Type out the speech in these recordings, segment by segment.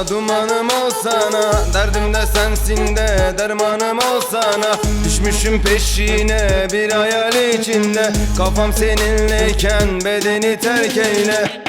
dumanım olsana. Derdim de sensin de dermanım olsana. Düşmüşüm peşine bir hayal içinde. Kafam seninleyken bedeni terk eyle.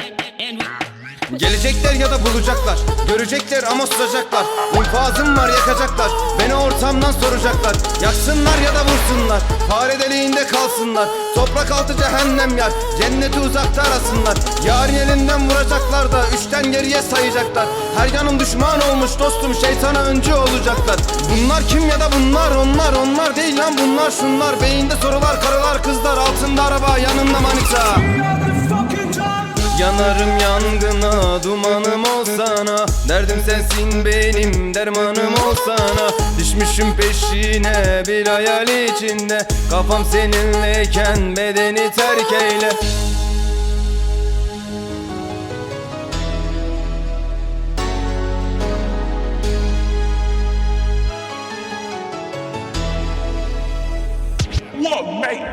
Gelecekler ya da bulacaklar, görecekler ama susacaklar. İnfazım var, yakacaklar, beni ortamdan soracaklar. Yaksınlar ya da vursunlar, fare deliğinde kalsınlar. Toprak altı cehennem yer, cenneti uzakta arasınlar. Yarın elinden vuracaklar da üçten geriye sayacaklar. Her yanım düşman olmuş dostum, şeytana öncü olacaklar. Bunlar kim ya da bunlar onlar değil lan bunlar şunlar. Beyinde sorular, karılar, kızlar, altında araba, yanında manita. Yanarım yangına, dumanım olsana. Derdim sensin benim, dermanım olsana. Düşmüşüm peşine bir hayal içinde. Kafam seninleyken bedeni terk eyle.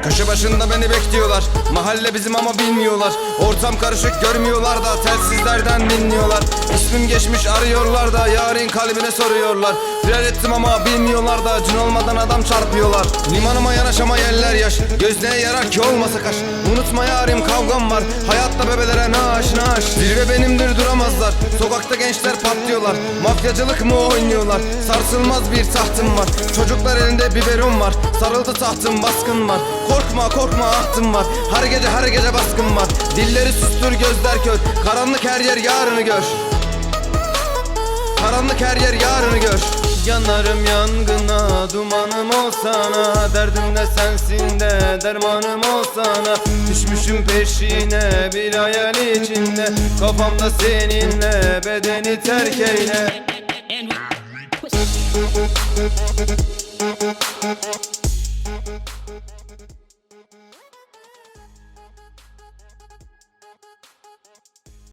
Köşe başında beni bekliyorlar. Mahalle bizim ama bilmiyorlar. Ortam karışık görmüyorlar da telsizlerden dinliyorlar. İsmim geçmiş arıyorlar da yarın kalbine soruyorlar. Firar ettim ama bilmiyorlar da cin olmadan adam çarpıyorlar. Limanıma yanaşama yeller yaş, gözlüğe yarar ki olmasa kaş. Unutma yarim kavgam var, hayatta bebelere naş naş. Zirve benimdir duramazlar, sokakta gençler patlıyorlar. Mafyacılık mı oynuyorlar, sarsılmaz bir tahtım var. Çocuklar elinde biberon var, sarıldı tahtım baskın var. Korkma korkma ahtım var, her gece baskın var. Dilleri sustur gözler kör, karanlık her yer yarını gör. Karanlık her yer yarını gör. Yanarım yangına, dumanım olsana. Derdim de sensin de dermanım olsana. Düşmüşüm peşine bir hayal içinde. Kafamda seninle bedeni terk eyle.